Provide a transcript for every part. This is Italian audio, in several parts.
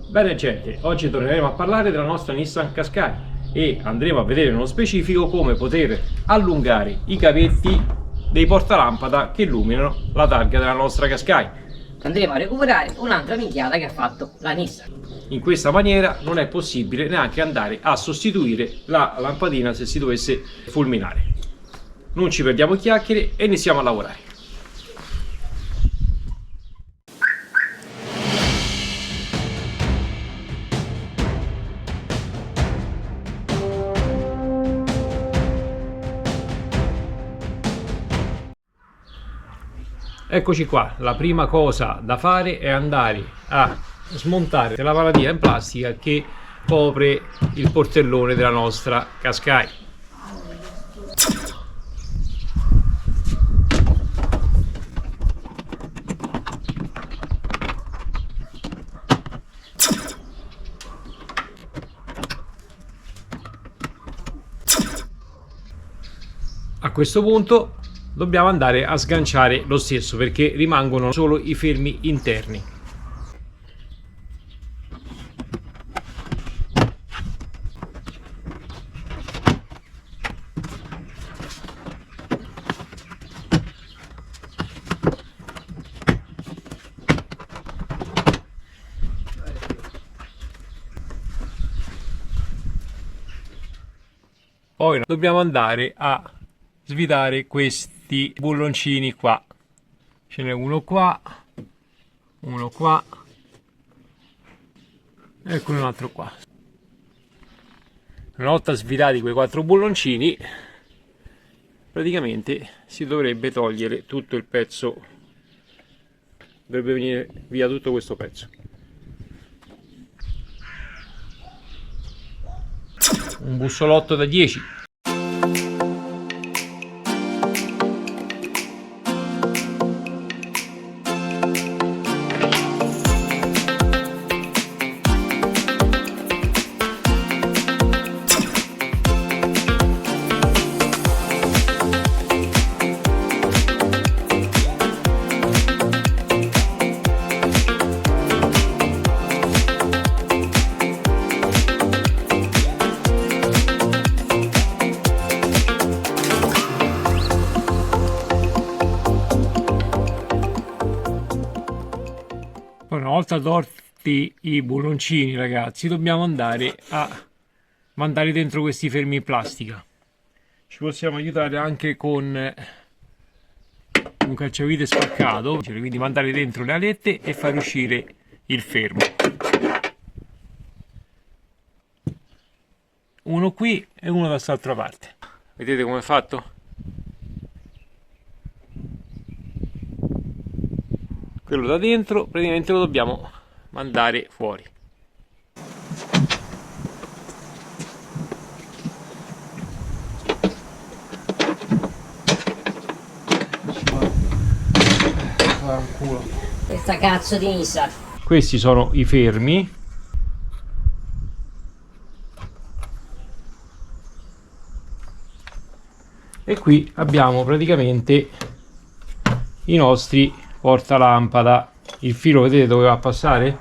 Bene gente, oggi torneremo a parlare della nostra Nissan Qashqai e andremo a vedere nello specifico come poter allungare i cavetti dei portalampada che illuminano la targa della nostra Qashqai. Andremo a recuperare un'altra minchiata che ha fatto la Nissan. In questa maniera non è possibile neanche andare a sostituire la lampadina se si dovesse fulminare. Non ci perdiamo chiacchiere e iniziamo a lavorare. Eccoci qua, la prima cosa da fare è andare a smontare la paratina in plastica che copre il portellone della nostra Qashqai. A questo punto dobbiamo andare a sganciare lo stesso perché rimangono solo i fermi interni. Poi dobbiamo andare a svitare questi bulloncini qua. Ce n'è uno qua e un altro qua. Una volta svitati quei 4 bulloncini, praticamente si dovrebbe togliere tutto il pezzo, dovrebbe venire via tutto questo pezzo. Un bussolotto da 10. Una volta torti i bulloncini, ragazzi, dobbiamo andare a mandare dentro questi fermi in plastica. Ci possiamo aiutare anche con un cacciavite spaccato, quindi mandare dentro le alette e far uscire il fermo. Uno qui e uno da quest'altra parte. Vedete come è fatto? Quello da dentro praticamente lo dobbiamo mandare fuori. Questa cazzo di Nissan. Questi sono i fermi. E qui abbiamo praticamente i nostri portalampada. Il filo vedete dove va a passare?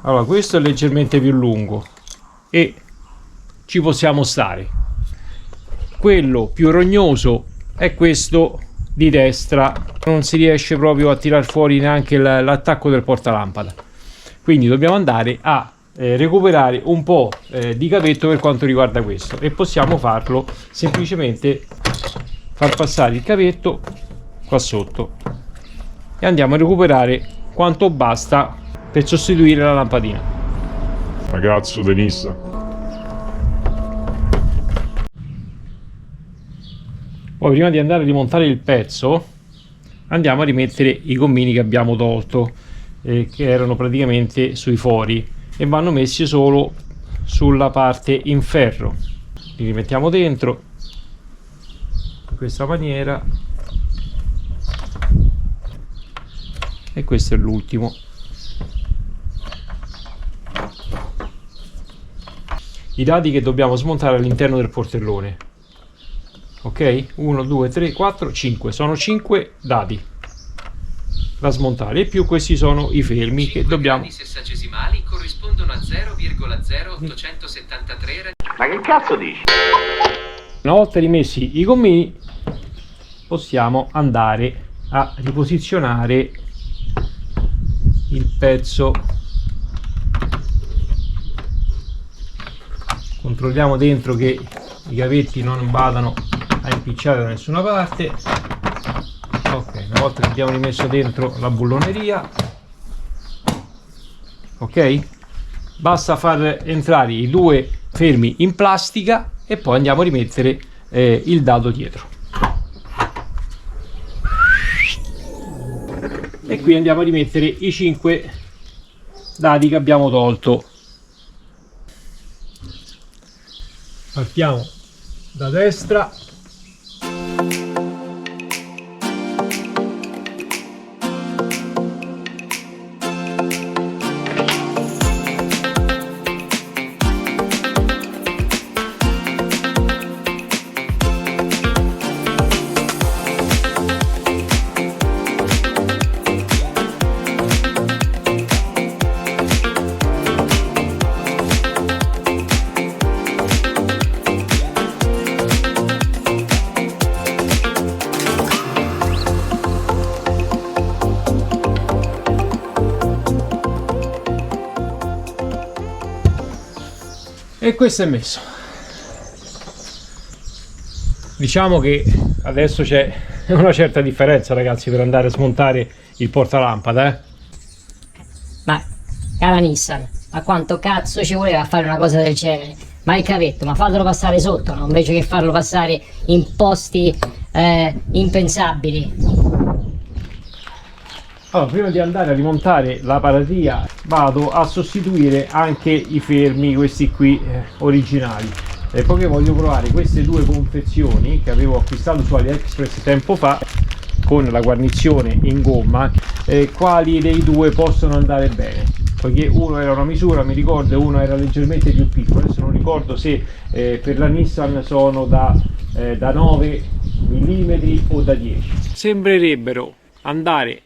Allora, questo è leggermente più lungo e ci possiamo stare. Quello più rognoso è questo di destra, non si riesce proprio a tirar fuori neanche l'attacco del portalampada, quindi dobbiamo andare a recuperare un po' di cavetto per quanto riguarda questo, e possiamo farlo semplicemente far passare il cavetto qua sotto e andiamo a recuperare quanto basta per sostituire la lampadina. Ragazzo di Nissan. Poi prima di andare a rimontare il pezzo andiamo a rimettere i gommini che abbiamo tolto, che erano praticamente sui fori e vanno messi solo sulla parte in ferro. Li rimettiamo dentro in questa maniera. E questo è l'ultimo. I dadi che dobbiamo smontare all'interno del portellone. Ok? 1, 2, 3, 4, 5. Sono 5 dadi. da smontare, e più questi sono i fermi che dobbiamo. I sessagesimali corrispondono a 0,0873. Ma che cazzo dici? Una volta rimessi i gommini possiamo andare a riposizionare il pezzo. Controlliamo dentro che i cavetti non vadano a impicciare da nessuna parte. Ok, una volta che abbiamo rimesso dentro la bulloneria, ok, basta far entrare i due fermi in plastica e poi andiamo a rimettere il dado dietro. E qui andiamo a rimettere i 5 dadi che abbiamo tolto. Partiamo da destra. E questo è messo. Diciamo che adesso c'è una certa differenza, ragazzi, per andare a smontare il portalampada, Ma, cara Nissan, ma quanto cazzo ci voleva fare una cosa del genere? Ma il cavetto, ma fatelo passare sotto, no? Invece che farlo passare in posti impensabili. Allora, prima di andare a rimontare la paratia vado a sostituire anche i fermi, questi qui originali, poiché voglio provare queste due confezioni che avevo acquistato su AliExpress tempo fa con la guarnizione in gomma, quali dei due possono andare bene, poiché uno era una misura, mi ricordo, e uno era leggermente più piccolo. Adesso non ricordo se per la Nissan sono da 9 mm o da 10. Sembrerebbero andare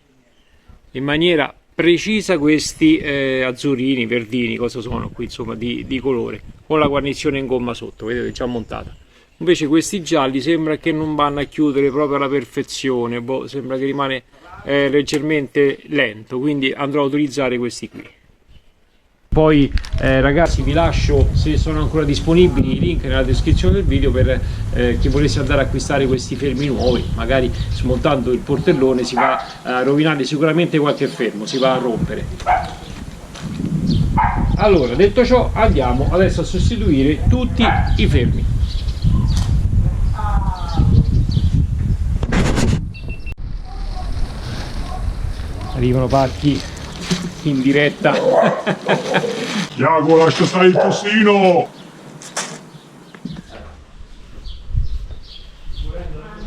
in maniera precisa questi azzurrini, verdini, cosa sono qui, insomma, di colore, con la guarnizione in gomma sotto, vedete, già montata. Invece questi gialli sembra che non vanno a chiudere proprio alla perfezione, boh, sembra che rimane leggermente lento, quindi andrò a utilizzare questi qui. Poi ragazzi, vi lascio, se sono ancora disponibili, i link nella descrizione del video per chi volesse andare a acquistare questi fermi nuovi. Magari smontando il portellone si va a rovinare sicuramente qualche fermo, si va a rompere. Allora, detto ciò, andiamo adesso a sostituire tutti i fermi. Arrivano pacchi in diretta. Iago, lascia stare il tostino!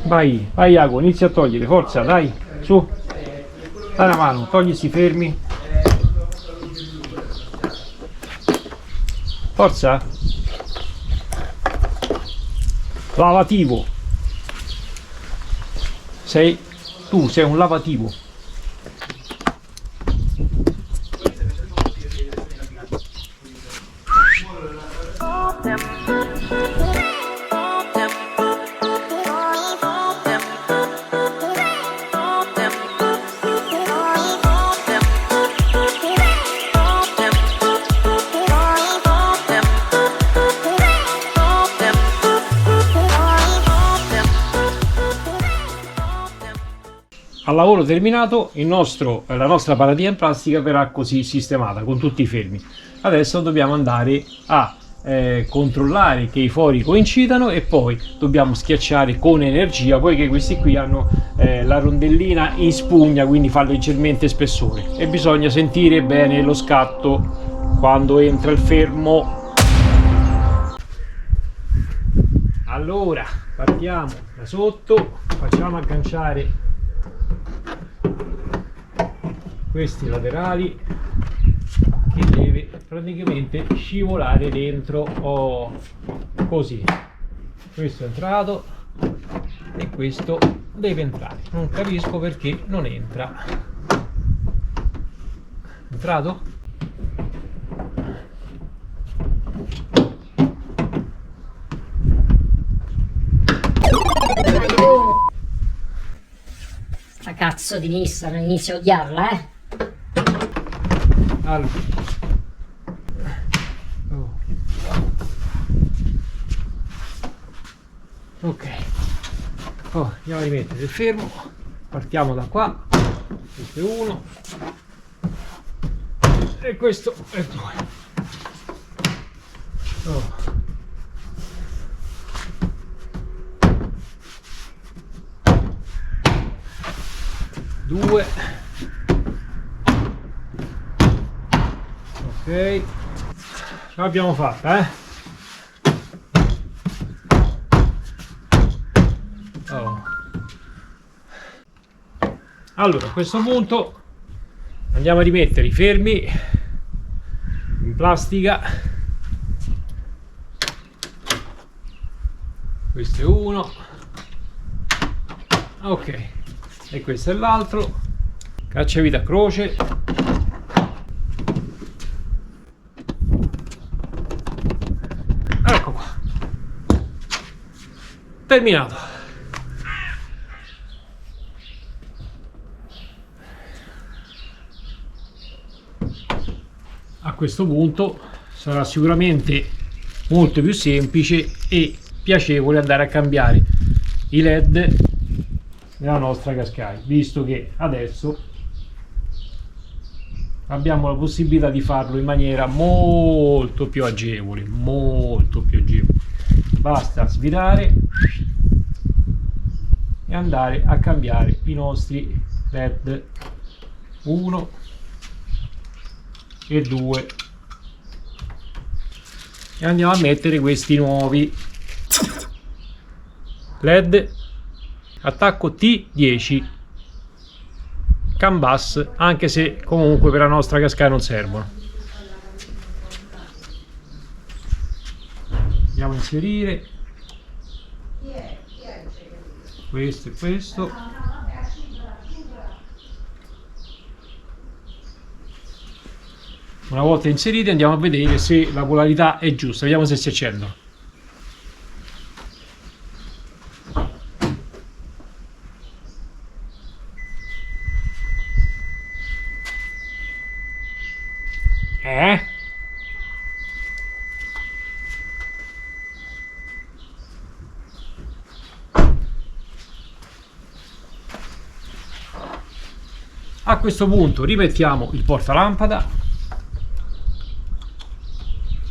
Vai, vai Iago, inizia a togliere, forza, dai, su, dai una mano, togli questi fermi. Forza. Lavativo. Tu sei un lavativo. Al lavoro terminato, la nostra paratia in plastica verrà così sistemata con tutti i fermi. Adesso dobbiamo andare a controllare che i fori coincidano e poi dobbiamo schiacciare con energia, poiché questi qui hanno la rondellina in spugna, quindi fa leggermente spessore e bisogna sentire bene lo scatto quando entra il fermo. Allora partiamo da sotto, facciamo agganciare questi laterali che deve praticamente scivolare dentro, così. Questo è entrato e questo deve entrare, non capisco perché non entra. Entrato? Sta cazzo di Nissan, inizio a odiarla, eh. Allora. Oh. Ok. Oh, andiamo a rimettere il fermo. Partiamo da qua. Questo è uno. E questo è due. Oh. Due. Ok, ce l'abbiamo fatta, oh. Allora, a questo punto andiamo a rimettere i fermi in plastica. Questo è uno, ok, e questo è l'altro. Cacciavite a croce. Ecco qua, terminato. A questo punto sarà sicuramente molto più semplice e piacevole andare a cambiare i LED nella nostra Qashqai, visto che adesso abbiamo la possibilità di farlo in maniera molto più agevole, basta svirare e andare a cambiare i nostri LED 1 e 2 e andiamo a mettere questi nuovi LED attacco T10 CAN bus, anche se comunque per la nostra Qashqai non servono. Andiamo a inserire questo e questo. Una volta inseriti andiamo a vedere se la polarità è giusta, vediamo se si accendono. A questo punto rimettiamo il portalampada,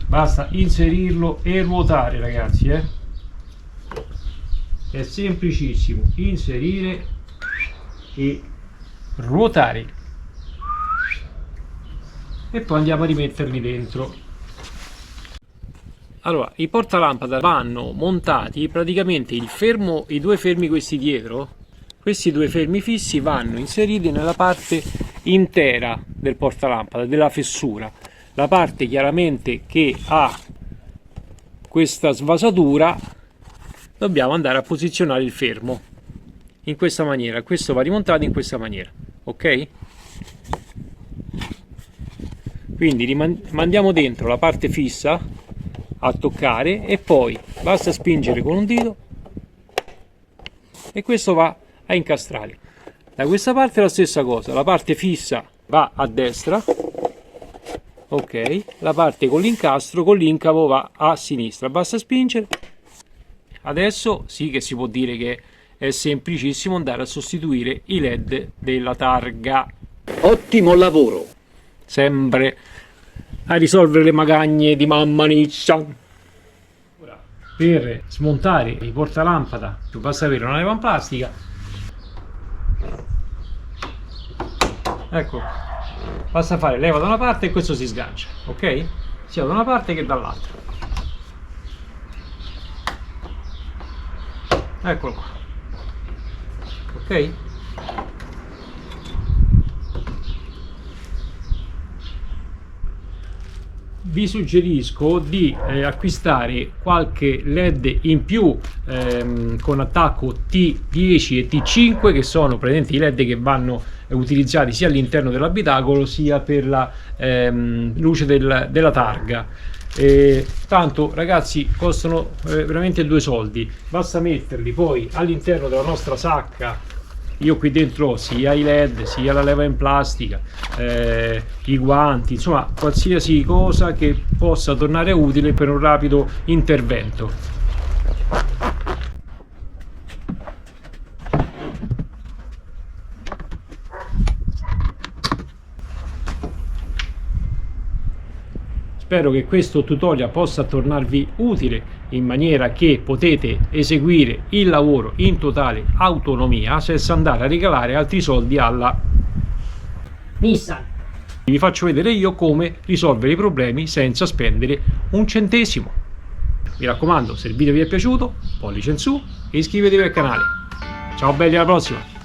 basta inserirlo e ruotare, ragazzi, è semplicissimo, inserire e ruotare e poi andiamo a rimetterli dentro. Allora, i portalampada vanno montati praticamente il fermo, i due fermi questi dietro. Questi due fermi fissi vanno inseriti nella parte intera del portalampada, della fessura. La parte chiaramente che ha questa svasatura dobbiamo andare a posizionare il fermo in questa maniera. Questo va rimontato in questa maniera, ok? Quindi mandiamo dentro la parte fissa a toccare e poi basta spingere con un dito e questo va a incastrare. Da questa parte la stessa cosa, la parte fissa va a destra, ok, la parte con l'incastro, con l'incavo va a sinistra, basta spingere. Adesso sì che si può dire che è semplicissimo andare a sostituire i LED della targa. Ottimo lavoro! Sempre a risolvere le magagne di mamma Nissan. Ora, per smontare i portalampada basta avere una leva in plastica. Ecco, basta fare leva da una parte e questo si sgancia, ok? Sia da una parte che dall'altra. Eccolo qua, ok? Vi suggerisco di acquistare qualche LED in più con attacco T10 e T5, che sono praticamente i LED che vanno utilizzati sia all'interno dell'abitacolo sia per la luce della targa. Tanto ragazzi, costano veramente 2 soldi, basta metterli poi all'interno della nostra sacca. Io qui dentro ho sia i LED, sia la leva in plastica, i guanti, insomma qualsiasi cosa che possa tornare utile per un rapido intervento. Spero che questo tutorial possa tornarvi utile in maniera che potete eseguire il lavoro in totale autonomia senza andare a regalare altri soldi alla Nissan. Vi faccio vedere io come risolvere i problemi senza spendere un centesimo. Mi raccomando, se il video vi è piaciuto, pollice in su e iscrivetevi al canale. Ciao belli, alla prossima!